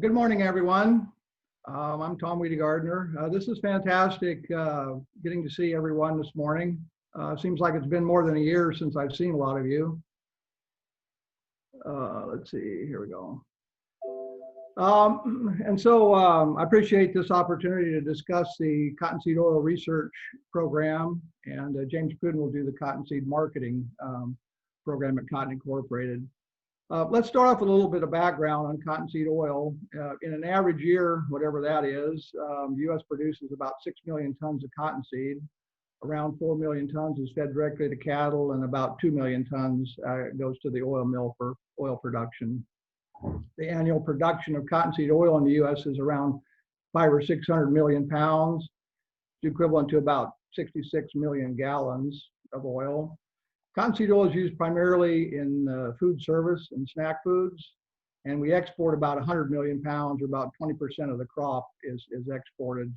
Good morning, everyone. I'm Tom Wedegaertner. This is fantastic getting to see everyone this morning. Seems like it's been more than a year since I've seen a lot of you. Let's see, here we go. I appreciate this opportunity to discuss the cottonseed oil research program, and James Pruden will do the cottonseed marketing program at Cotton Incorporated. Let's start off with a little bit of background on cottonseed oil. In an average year, whatever that is, the U.S. produces about 6 million tons of cottonseed. Around 4 million tons is fed directly to cattle, and about 2 million tons goes to the oil mill for oil production. The annual production of cottonseed oil in the U.S. is around 500 or 600 million pounds, equivalent to about 66 million gallons of oil. Cottonseed oil is used primarily in food service and snack foods, and we export about 100 million pounds, or about 20% of the crop is exported.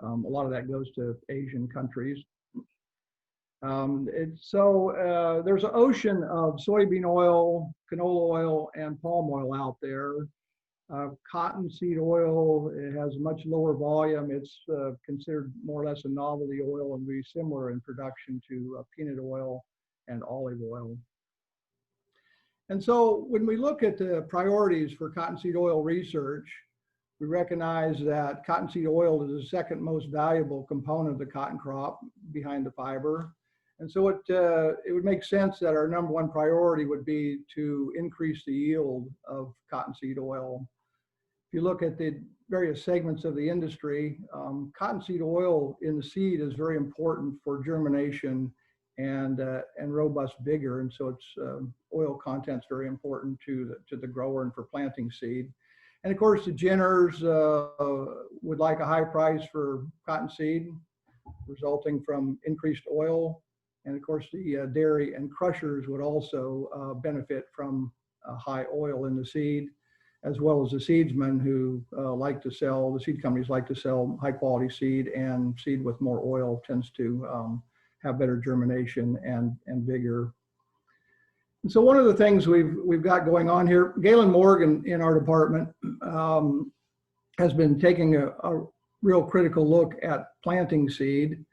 A lot of that goes to Asian countries. There's an ocean of soybean oil, canola oil, and palm oil out there. Cottonseed oil, it has much lower volume. It's considered more or less a novelty oil and be similar in production to peanut oil and olive oil. And so when we look at the priorities for cottonseed oil research, we recognize that cottonseed oil is the second most valuable component of the cotton crop behind the fiber. And so it would make sense that our number one priority would be to increase the yield of cottonseed oil. If you look at the various segments of the industry, cottonseed oil in the seed is very important for germination and robust vigor, and so its oil content is very important to the grower and for planting seed. And of course, the ginners would like a high price for cottonseed, resulting from increased oil. And of course, the dairy and crushers would also benefit from high oil in the seed, as well as the seedsmen who the seed companies like to sell high quality seed, and seed with more oil tends to have better germination and vigor. And so one of the things we've got going on here, Galen Morgan in our department has been taking a real critical look at planting seed.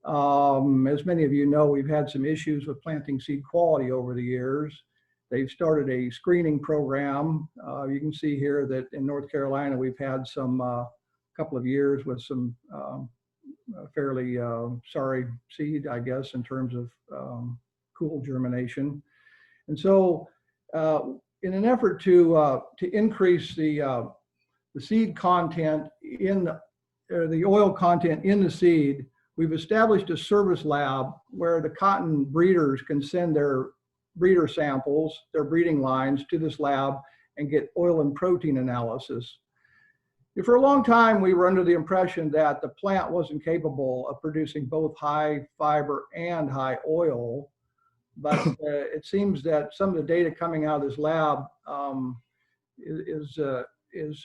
As many of you know, we've had some issues with planting seed quality over the years. They've started a screening program. You can see here that in North Carolina, we've had some couple of years with some fairly sorry seed, I guess, in terms of cool germination. And so in an effort to increase the seed content the oil content in the seed, we've established a service lab where the cotton breeders can send their breeder samples, their breeding lines, to this lab and get oil and protein analysis. For a long time, we were under the impression that the plant wasn't capable of producing both high fiber and high oil, but it seems that some of the data coming out of this lab is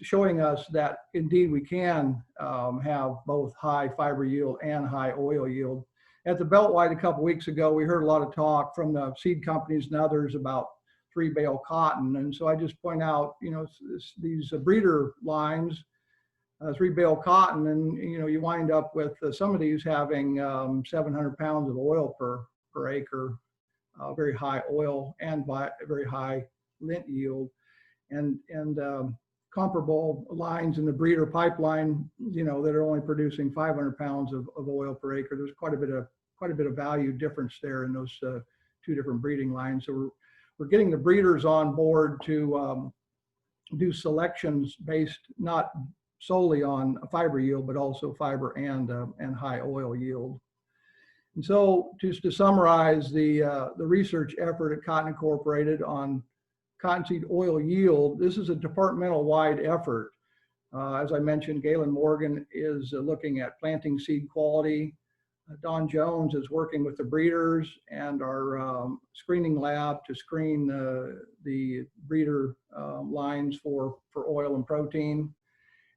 showing us that indeed we can have both high fiber yield and high oil yield. At the Beltwide a couple weeks ago, we heard a lot of talk from the seed companies and others about 3-bale cotton. And so I just point out, these breeder lines, 3-bale cotton, and you wind up with some of these having 700 pounds of oil per acre, very high oil and very high lint yield, and comparable lines in the breeder pipeline, that are only producing 500 pounds of oil per acre. There's quite a bit of value difference there in those two different breeding lines. So we're getting the breeders on board to do selections based not solely on fiber yield, but also fiber and high oil yield. And so just to summarize the research effort at Cotton Incorporated on cottonseed oil yield, this is a departmental-wide effort. As I mentioned, Galen Morgan is looking at planting seed quality. Don Jones is working with the breeders and our screening lab to screen the breeder lines for oil and protein.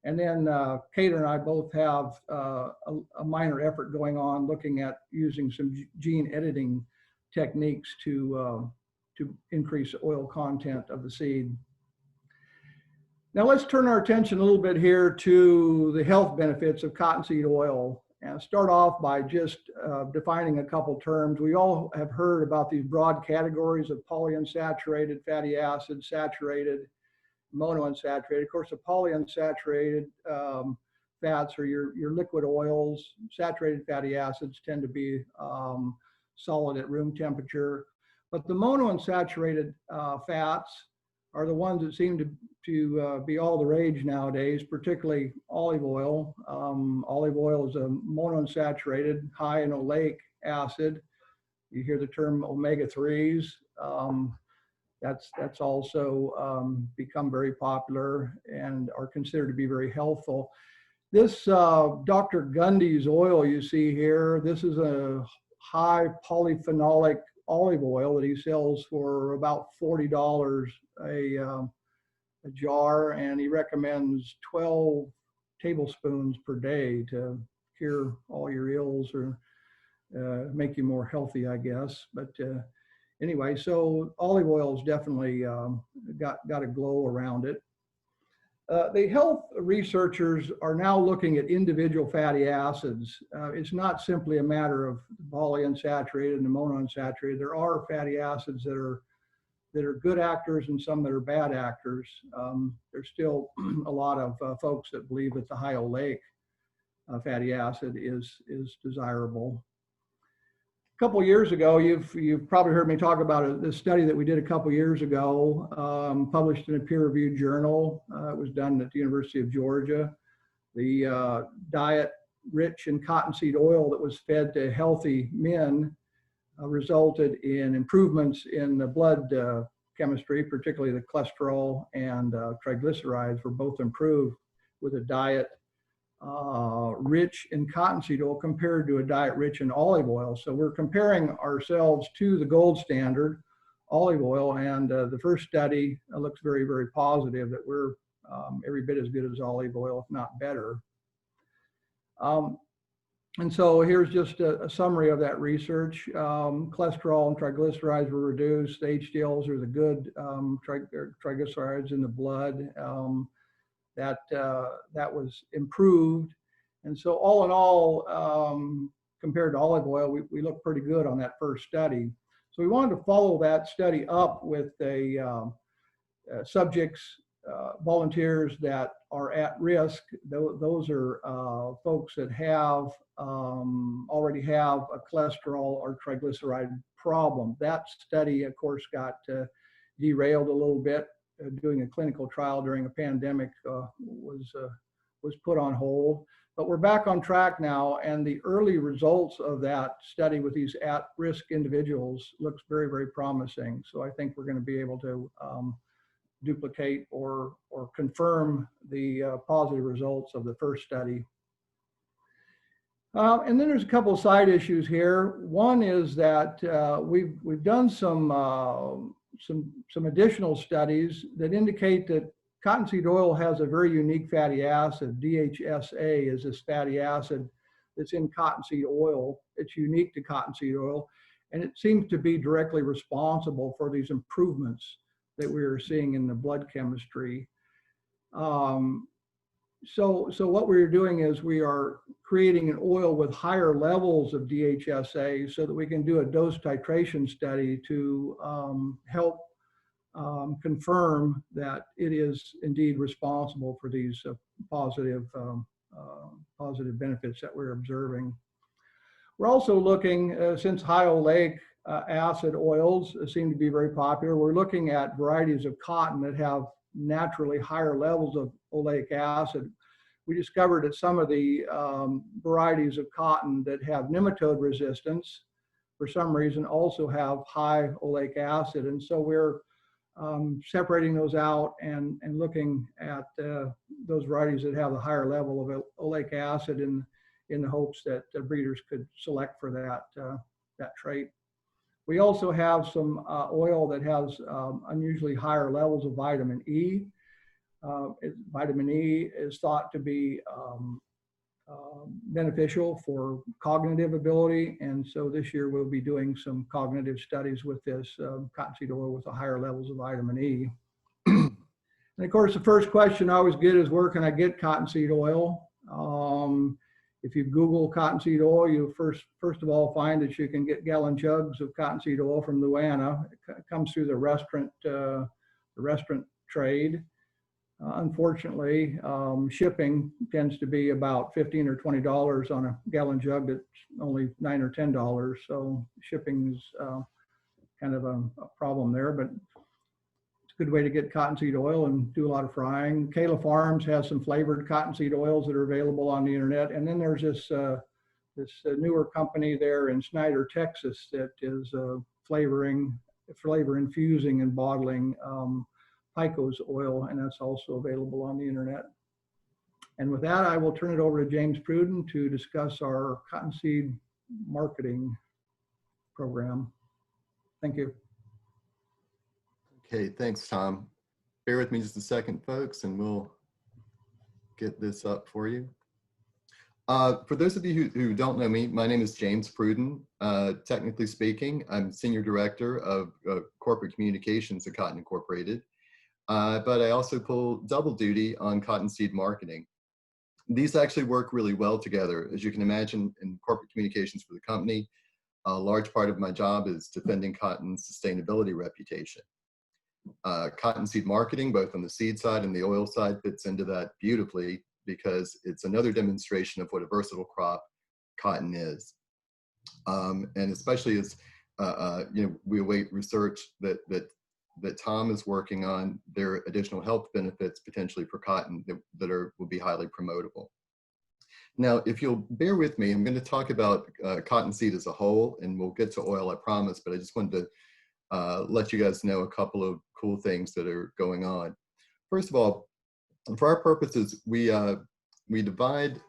And then Kate and I both have a minor effort going on looking at using some gene editing techniques to increase oil content of the seed. Now let's turn our attention a little bit here to the health benefits of cottonseed oil, and start off by just defining a couple terms. We all have heard about these broad categories of polyunsaturated fatty acids, saturated, monounsaturated. Of course, the polyunsaturated fats are your liquid oils. Saturated fatty acids tend to be solid at room temperature. But the monounsaturated fats are the ones that seem to be all the rage nowadays, particularly olive oil. Olive oil is a monounsaturated, high in oleic acid. You hear the term omega-3s. That's also become very popular and are considered to be very healthful. This Dr. Gundy's oil you see here, this is a high polyphenolic olive oil that he sells for about $40 a jar, and he recommends 12 tablespoons per day to cure all your ills or make you more healthy, I guess. But anyway, so olive oil has definitely got a glow around it. The health researchers are now looking at individual fatty acids. It's not simply a matter of polyunsaturated and monounsaturated. There are fatty acids that are good actors and some that are bad actors. There's still a lot of folks that believe that the high oleic fatty acid is desirable. A couple of years ago, you've probably heard me talk about this study that we did a couple of years ago, published in a peer-reviewed journal. It was done at the University of Georgia. The diet rich in cottonseed oil that was fed to healthy men resulted in improvements in the blood chemistry, particularly the cholesterol and triglycerides were both improved with a diet rich in cottonseed oil compared to a diet rich in olive oil. So we're comparing ourselves to the gold standard, olive oil, and the first study looks very, very positive that we're every bit as good as olive oil, if not better. And so here's just a summary of that research. Cholesterol and triglycerides were reduced. The HDLs are the good triglycerides in the blood. That was improved. And so all in all, compared to olive oil, we look pretty good on that first study. So we wanted to follow that study up with subjects, volunteers that are at risk. Those are folks that have already have a cholesterol or triglyceride problem. That study, of course, got derailed a little bit. Doing a clinical trial during a pandemic was put on hold, but we're back on track now, and the early results of that study with these at-risk individuals looks very, very promising. So I think we're going to be able to duplicate or confirm the positive results of the first study. And then there's a couple of side issues here. One is that we've done some additional studies that indicate that cottonseed oil has a very unique fatty acid. DHSA is this fatty acid that's in cottonseed oil. It's unique to cottonseed oil, and it seems to be directly responsible for these improvements that we are seeing in the blood chemistry. So what we're doing is we are creating an oil with higher levels of DHSA so that we can do a dose titration study to help confirm that it is indeed responsible for these positive benefits that we're observing. We're also looking, since high oleic acid oils seem to be very popular, we're looking at varieties of cotton that have naturally higher levels of oleic acid. We discovered that some of the varieties of cotton that have nematode resistance, for some reason, also have high oleic acid. And so we're separating those out and looking at those varieties that have a higher level of oleic acid in the hopes that breeders could select for that trait. We also have some oil that has unusually higher levels of vitamin E. Vitamin E is thought to be beneficial for cognitive ability, and so this year we'll be doing some cognitive studies with this cottonseed oil with the higher levels of vitamin E. And of course, the first question I always get is, where can I get cottonseed oil? If you Google cottonseed oil, you first of all find that you can get gallon jugs of cottonseed oil from Louisiana. It comes through the restaurant trade. Unfortunately, shipping tends to be about $15 or $20 on a gallon jug that's only $9 or $10. So shipping is kind of a problem there, but it's a good way to get cottonseed oil and do a lot of frying. Kayla Farms has some flavored cottonseed oils that are available on the internet. And then there's this newer company there in Snyder, Texas, that is flavor infusing and bottling Pico's oil, and that's also available on the internet. And with that, I will turn it over to James Pruden to discuss our cottonseed marketing program. Thank you. Okay, thanks, Tom. Bear with me just a second, folks, and we'll get this up for you. For those of you who don't know me, my name is James Pruden. Technically speaking, I'm Senior Director of Corporate Communications at Cotton Incorporated, but I also pull double duty on cottonseed marketing. These actually work really well together. As you can imagine, in corporate communications for the company, a large part of my job is defending cotton's sustainability reputation. Cottonseed marketing, both on the seed side and the oil side, fits into that beautifully because it's another demonstration of what a versatile crop cotton is. And especially as we await research that Tom is working on, there are additional health benefits potentially for cotton that will be highly promotable. Now, if you'll bear with me, I'm going to talk about cottonseed as a whole, and we'll get to oil, I promise, but I just wanted to let you guys know a couple of cool things that are going on. First of all, for our purposes, we divide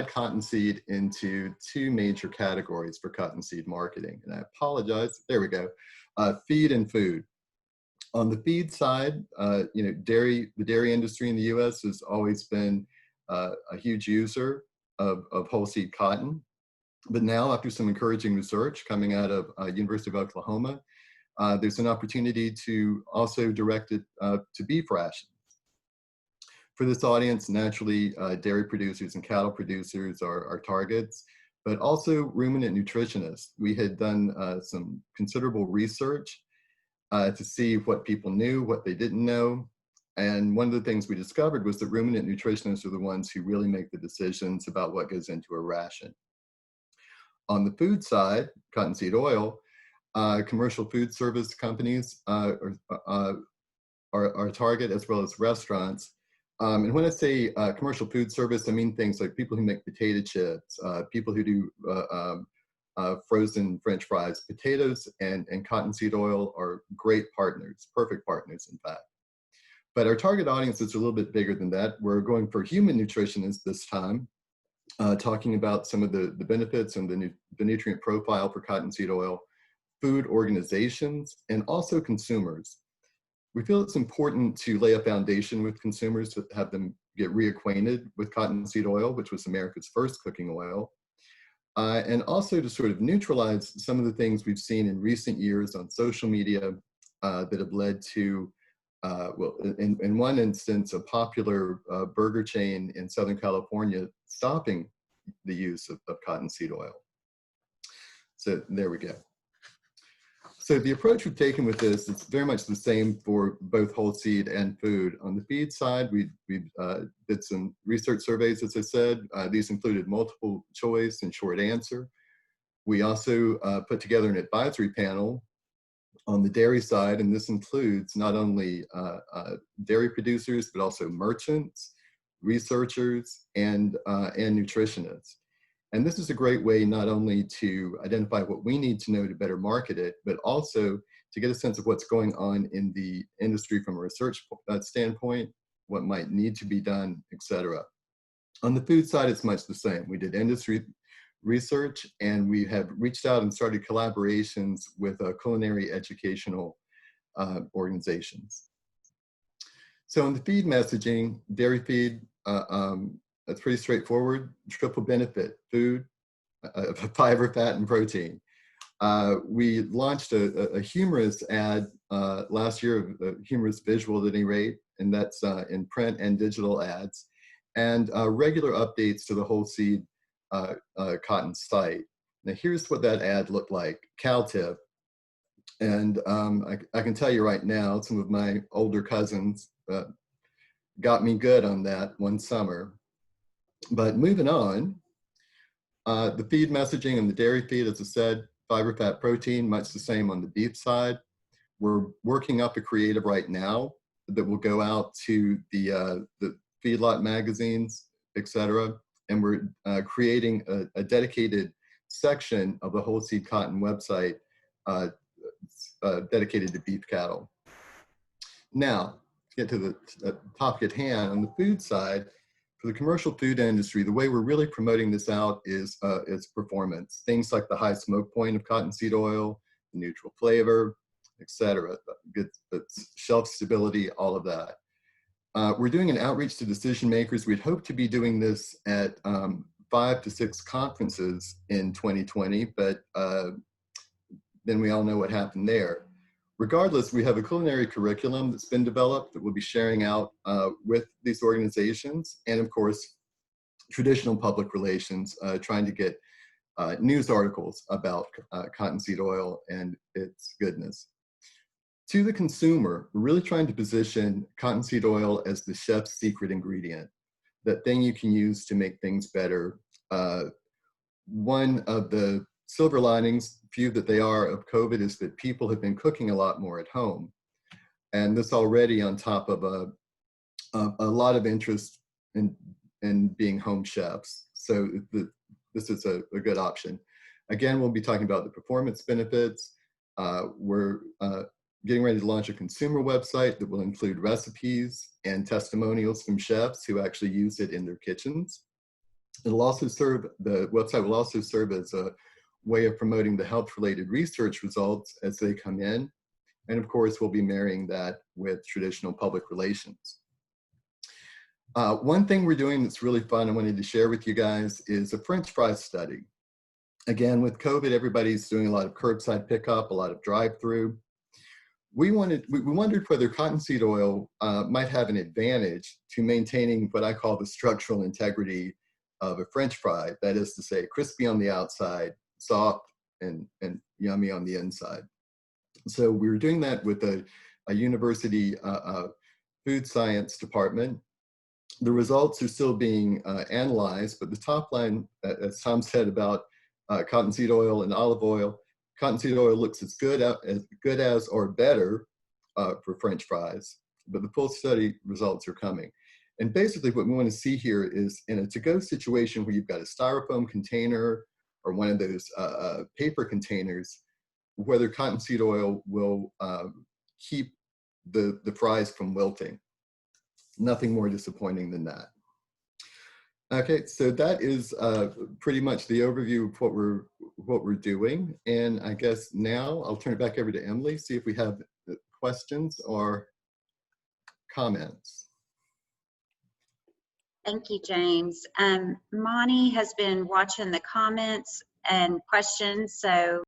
cottonseed into two major categories for cottonseed marketing. And I apologize, there we go, feed and food. On the feed side, the dairy industry in the US has always been a huge user of whole seed cotton. But now, after some encouraging research coming out of University of Oklahoma, there's an opportunity to also direct it to beef rations. For this audience, naturally, dairy producers and cattle producers are targets, but also ruminant nutritionists. We had done some considerable research to see what people knew, what they didn't know. And one of the things we discovered was that ruminant nutritionists are the ones who really make the decisions about what goes into a ration. On the food side, cottonseed oil, commercial food service companies are target, as well as restaurants. And when I say commercial food service, I mean things like people who make potato chips, people who do frozen French fries. Potatoes and cottonseed oil are great partners, perfect partners, in fact. But our target audience is a little bit bigger than that. We're going for human nutritionists this time, talking about some of the benefits and the nutrient profile for cottonseed oil, food organizations, and also consumers. We feel it's important to lay a foundation with consumers to have them get reacquainted with cottonseed oil, which was America's first cooking oil, and also to sort of neutralize some of the things we've seen in recent years on social media that have led to, well, in one instance, a popular burger chain in Southern California stopping the use of cottonseed oil. So there we go. So the approach we've taken with this is very much the same for both whole seed and food. On the feed side, we did some research surveys, as I said. These included multiple choice and short answer. We also put together an advisory panel on the dairy side, and this includes not only dairy producers, but also merchants, researchers, and nutritionists. And this is a great way not only to identify what we need to know to better market it, but also to get a sense of what's going on in the industry from a research standpoint, what might need to be done, etc. On the food side, it's much the same. We did industry research, and we have reached out and started collaborations with culinary educational organizations. So in the feed messaging, dairy feed, it's pretty straightforward. Triple benefit: food, fiber, fat, and protein. We launched a humorous ad last year, a humorous visual at any rate, and that's in print and digital ads, and regular updates to the whole seed cotton site. Now here's what that ad looked like, cow tip. And I can tell you right now, some of my older cousins got me good on that one summer. But moving on, the feed messaging and the dairy feed, as I said, fiber, fat, protein, much the same on the beef side. We're working up a creative right now that will go out to the feedlot magazines, etc. And we're creating a dedicated section of the Whole Seed Cotton website dedicated to beef cattle. Now, to get to the topic at hand, on the food side, for the commercial food industry, the way we're really promoting this out is performance. Things like the high smoke point of cottonseed oil, the neutral flavor, etc. Good shelf stability, all of that. We're doing an outreach to decision makers. We'd hope to be doing this at 5 to 6 conferences in 2020, but then we all know what happened there. Regardless, we have a culinary curriculum that's been developed that we'll be sharing out with these organizations, and of course, traditional public relations, trying to get news articles about cottonseed oil and its goodness. To the consumer, we're really trying to position cottonseed oil as the chef's secret ingredient, that thing you can use to make things better. One of the silver linings, few that they are, of COVID is that people have been cooking a lot more at home. And this already on top of a lot of interest in being home chefs. So this is a good option. Again, we'll be talking about the performance benefits. We're getting ready to launch a consumer website that will include recipes and testimonials from chefs who actually use it in their kitchens. It'll also serve, the website will also serve as a way of promoting the health-related research results as they come in. And of course, we'll be marrying that with traditional public relations. One thing we're doing that's really fun I wanted to share with you guys is a French fry study. Again, with COVID, everybody's doing a lot of curbside pickup, a lot of drive-through. We wondered whether cottonseed oil might have an advantage to maintaining what I call the structural integrity of a French fry. That is to say, crispy on the outside, soft and yummy on the inside. So we were doing that with a university food science department. The results are still being analyzed, but the top line, as Tom said about cottonseed oil and olive oil, cottonseed oil looks as good as or better for French fries, but the full study results are coming. And basically what we want to see here is in a to-go situation where you've got a styrofoam container or one of those paper containers, whether cottonseed oil will keep the fries from wilting. Nothing more disappointing than that. Okay, so that is pretty much the overview of what we're doing. And I guess now I'll turn it back over to Emily, see if we have questions or comments. Thank you, James. Monty has been watching the comments and questions, so